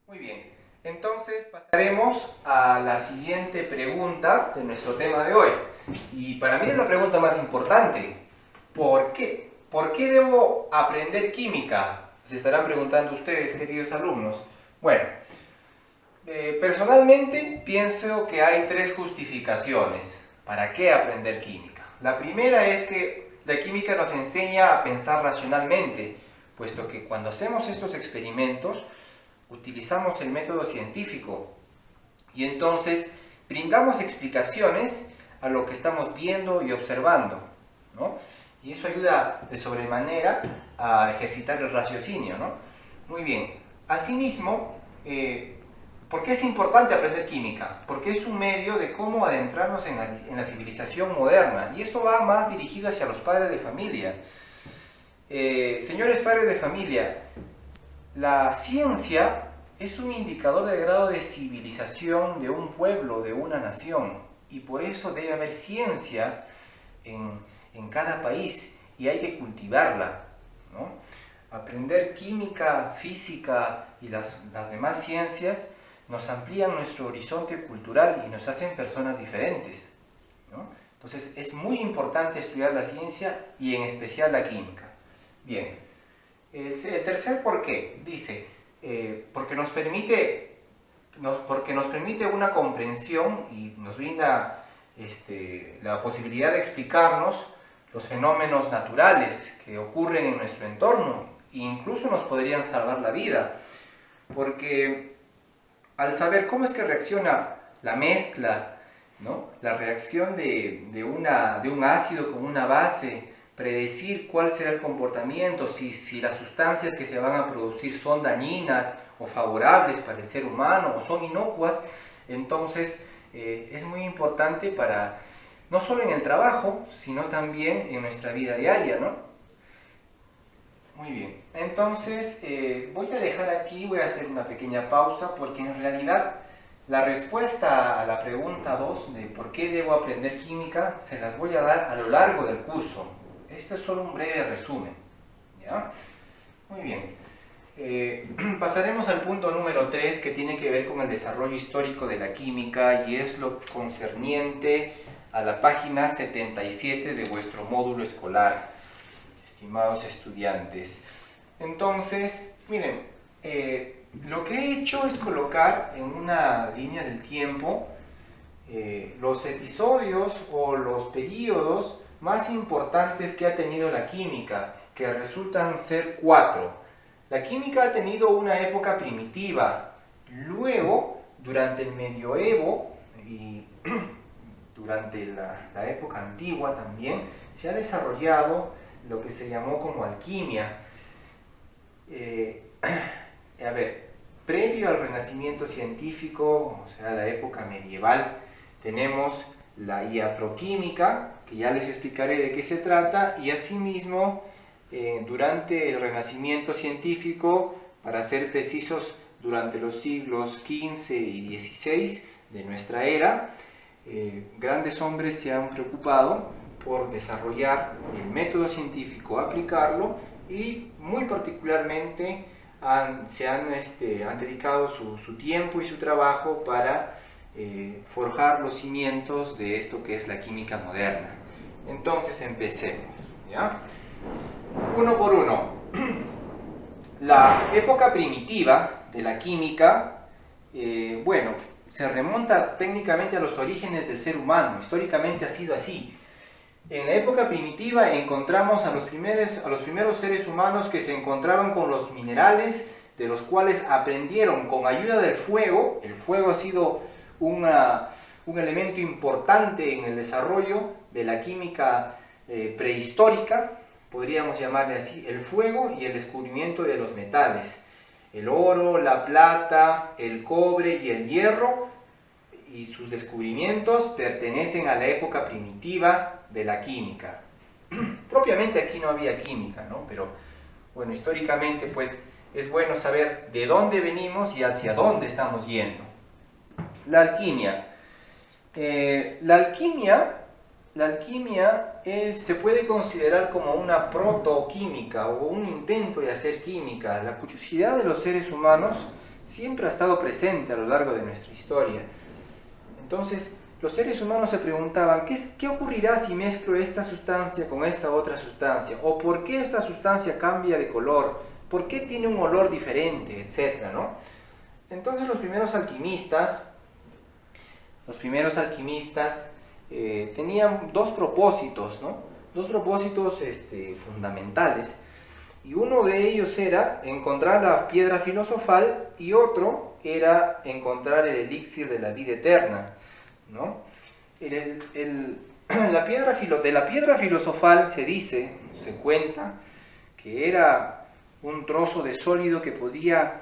Muy bien, entonces pasaremos a la siguiente pregunta de nuestro tema de hoy. Y para mí es la pregunta más importante. ¿Por qué? ¿Por qué debo aprender química? Se estarán preguntando ustedes, queridos alumnos. Bueno, personalmente pienso que hay tres justificaciones para qué aprender química. La primera es que la química nos enseña a pensar racionalmente, puesto que cuando hacemos estos experimentos utilizamos el método científico y entonces brindamos explicaciones a lo que estamos viendo y observando, ¿no? Y eso ayuda de sobremanera a ejercitar el raciocinio, ¿no? Muy bien. Asimismo, ¿por qué es importante aprender química? Porque es un medio de cómo adentrarnos en la civilización moderna. Y esto va más dirigido hacia los padres de familia. Señores padres de familia, la ciencia es un indicador del grado de civilización de un pueblo, de una nación. Y por eso debe haber ciencia en cada país y hay que cultivarla, ¿no? Aprender química, física y las demás ciencias nos amplían nuestro horizonte cultural y nos hacen personas diferentes, ¿no? Entonces es muy importante estudiar la ciencia y en especial la química. Bien, el tercer por qué dice, porque nos permite una comprensión y nos brinda la posibilidad de explicarnos los fenómenos naturales que ocurren en nuestro entorno e incluso nos podrían salvar la vida, porque al saber cómo es que reacciona la mezcla, ¿no? La reacción de un ácido con una base, predecir cuál será el comportamiento, si las sustancias que se van a producir son dañinas o favorables para el ser humano o son inocuas, entonces es muy importante para, no solo en el trabajo, sino también en nuestra vida diaria, ¿no? Muy bien, entonces voy a dejar aquí, voy a hacer una pequeña pausa porque en realidad la respuesta a la pregunta 2 de por qué debo aprender química se las voy a dar a lo largo del curso. Este es solo un breve resumen, ¿ya? Muy bien. Pasaremos al punto número 3 que tiene que ver con el desarrollo histórico de la química y es lo concerniente a la página 77 de vuestro módulo escolar, estimados estudiantes. Entonces, miren, lo que he hecho es colocar en una línea del tiempo los episodios o los periodos más importantes que ha tenido la química, que resultan ser 4. La química ha tenido una época primitiva, luego, durante el medioevo y durante la época antigua también, se ha desarrollado lo que se llamó como alquimia. A ver, previo al renacimiento científico, o sea, la época medieval, tenemos la iatroquímica, que ya les explicaré de qué se trata, y asimismo, durante el renacimiento científico, para ser precisos, durante los siglos XV y XVI de nuestra era, grandes hombres se han preocupado por desarrollar el método científico, aplicarlo, y muy particularmente han dedicado su tiempo y su trabajo para forjar los cimientos de esto que es la química moderna. Entonces empecemos, ¿ya? Uno por uno. La época primitiva de la química, bueno, se remonta técnicamente a los orígenes del ser humano. Históricamente ha sido así. En la época primitiva encontramos a los primeros seres humanos que se encontraron con los minerales, de los cuales aprendieron con ayuda del fuego. El fuego ha sido un elemento importante en el desarrollo de la química prehistórica, podríamos llamarle así, el fuego y el descubrimiento de los metales. El oro, la plata, el cobre y el hierro y sus descubrimientos pertenecen a la época primitiva de la química. Propiamente aquí no había química, ¿no? Pero bueno, históricamente pues es bueno saber de dónde venimos y hacia dónde estamos yendo. La alquimia. La alquimia se puede considerar como una protoquímica o un intento de hacer química. La curiosidad de los seres humanos siempre ha estado presente a lo largo de nuestra historia. Entonces, los seres humanos se preguntaban, ¿qué ocurrirá si mezclo esta sustancia con esta otra sustancia? ¿O por qué esta sustancia cambia de color? ¿Por qué tiene un olor diferente? Etcétera, ¿no? Entonces los primeros alquimistas tenían dos propósitos, ¿no? Dos propósitos fundamentales. Y uno de ellos era encontrar la piedra filosofal y otro era encontrar el elixir de la vida eterna, ¿no? De la piedra filosofal se cuenta que era un trozo de sólido que podía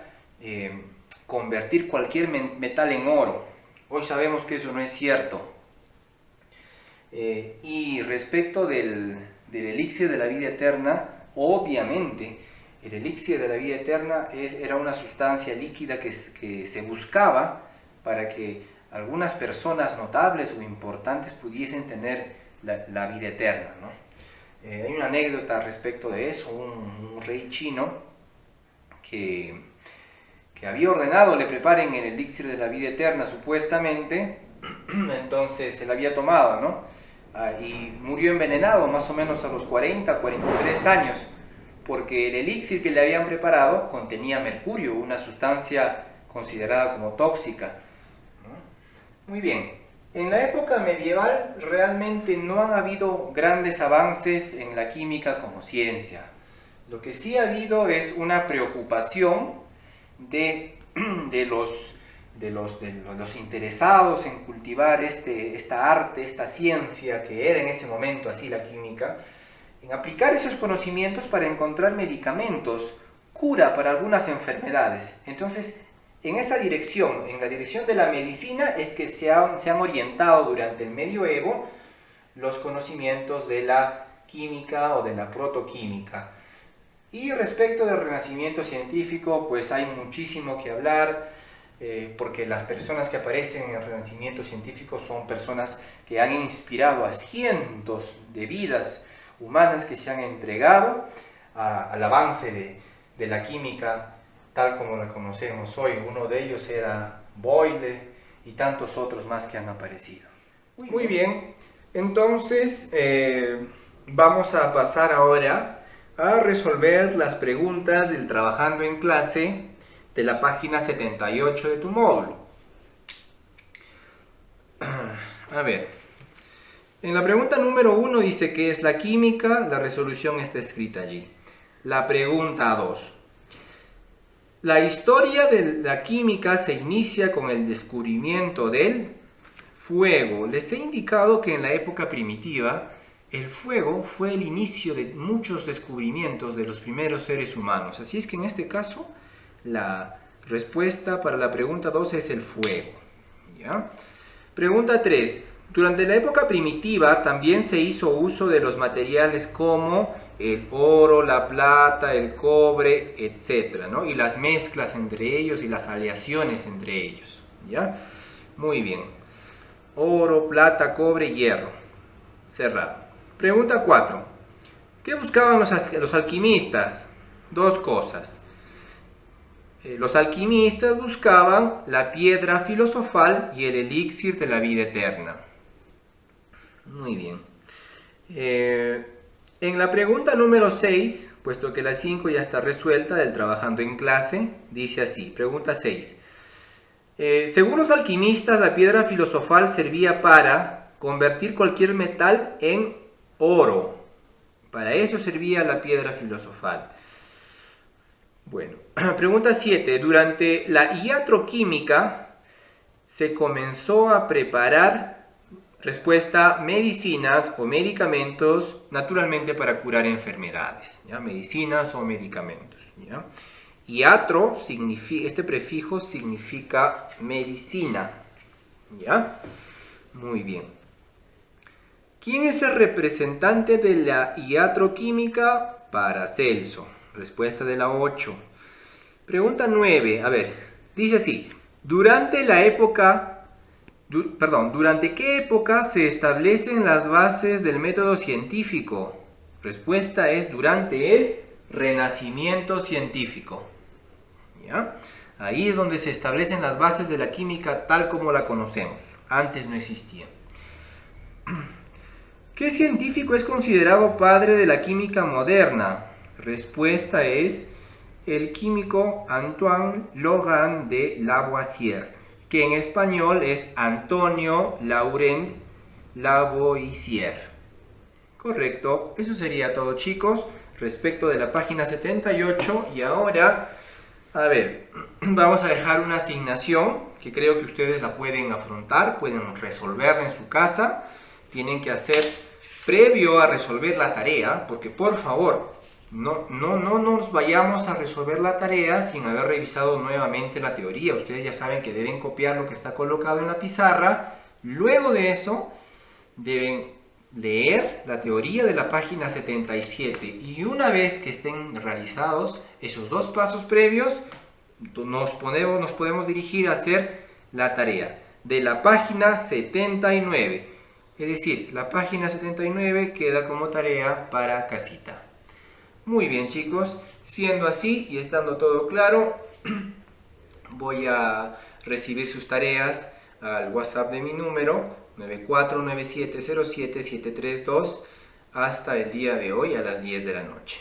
convertir cualquier metal en oro. Hoy sabemos que eso no es cierto. Y respecto del elixir de la vida eterna, obviamente el elixir de la vida eterna era una sustancia líquida que se buscaba para que algunas personas notables o importantes pudiesen tener la vida eterna, ¿no? Hay una anécdota respecto de eso. Un rey chino que había ordenado le preparen el elixir de la vida eterna supuestamente, entonces se la había tomado, ¿no? Y murió envenenado más o menos a los 43 años, porque el elixir que le habían preparado contenía mercurio, una sustancia considerada como tóxica, ¿no? Muy bien, en la época medieval realmente no han habido grandes avances en la química como ciencia. Lo que sí ha habido es una preocupación de los interesados en cultivar esta arte, esta ciencia que era en ese momento así la química, en aplicar esos conocimientos para encontrar medicamentos, cura para algunas enfermedades. Entonces, en esa dirección, en la dirección de la medicina, es que se han orientado durante el medioevo los conocimientos de la química o de la protoquímica. Y respecto del renacimiento científico, pues hay muchísimo que hablar, porque las personas que aparecen en el renacimiento científico son personas que han inspirado a cientos de vidas humanas que se han entregado al avance de la química tal como la conocemos hoy. Uno de ellos era Boyle y tantos otros más que han aparecido. Muy bien, entonces vamos a pasar ahora a resolver las preguntas del Trabajando en Clase de la página 78 de tu módulo. A ver, en la pregunta número 1 dice ¿qué es la química? La resolución está escrita allí. La pregunta 2. La historia de la química se inicia con el descubrimiento del fuego. Les he indicado que en la época primitiva el fuego fue el inicio de muchos descubrimientos de los primeros seres humanos. Así es que en este caso la respuesta para la pregunta 2 es el fuego, ¿ya? Pregunta 3. Durante la época primitiva también se hizo uso de los materiales como el oro, la plata, el cobre, etc., ¿no? Y las mezclas entre ellos y las aleaciones entre ellos, ¿ya? Muy bien. Oro, plata, cobre, hierro. Cerrado. Pregunta 4. ¿Qué buscaban los alquimistas? Dos cosas. Los alquimistas buscaban la piedra filosofal y el elixir de la vida eterna. Muy bien. En la pregunta número 6, puesto que la 5 ya está resuelta del Trabajando en Clase, dice así, pregunta 6. Según los alquimistas, la piedra filosofal servía para convertir cualquier metal en oro. Para eso servía la piedra filosofal. Bueno, pregunta 7. Durante la iatroquímica se comenzó a preparar, respuesta, medicinas o medicamentos, naturalmente para curar enfermedades, ¿ya? Medicinas o medicamentos, ¿ya? Iatro, este prefijo significa medicina, ¿ya? Muy bien. ¿Quién es el representante de la iatroquímica? Paracelso. Respuesta de la 8. Pregunta 9. A ver, dice así. ¿Durante qué época se establecen las bases del método científico? Respuesta es durante el Renacimiento científico. ¿Ya? Ahí es donde se establecen las bases de la química tal como la conocemos. Antes no existían. ¿Qué científico es considerado padre de la química moderna? Respuesta es el químico Antoine Laurent de Lavoisier, que en español es Antonio Laurent Lavoisier. Correcto, eso sería todo, chicos, respecto de la página 78. Y ahora, a ver, vamos a dejar una asignación que creo que ustedes la pueden afrontar, pueden resolverla en su casa. Tienen que hacer, previo a resolver la tarea, porque por favor, no nos vayamos a resolver la tarea sin haber revisado nuevamente la teoría. Ustedes ya saben que deben copiar lo que está colocado en la pizarra. Luego de eso, deben leer la teoría de la página 77. Y una vez que estén realizados esos dos pasos previos, nos podemos dirigir a hacer la tarea de la página 79. Es decir, la página 79 queda como tarea para casita. Muy bien, chicos, siendo así y estando todo claro, voy a recibir sus tareas al WhatsApp de mi número 9497077732 hasta el día de hoy a las 10 de la noche.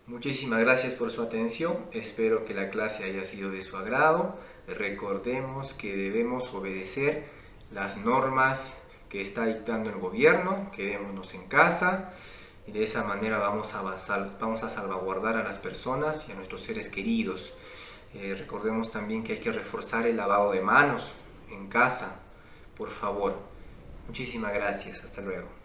Muchísimas gracias por su atención, espero que la clase haya sido de su agrado. Recordemos que debemos obedecer las normas que está dictando el gobierno, quedémonos en casa y de esa manera vamos a salvaguardar a las personas y a nuestros seres queridos. Recordemos también que hay que reforzar el lavado de manos en casa, por favor. Muchísimas gracias, hasta luego.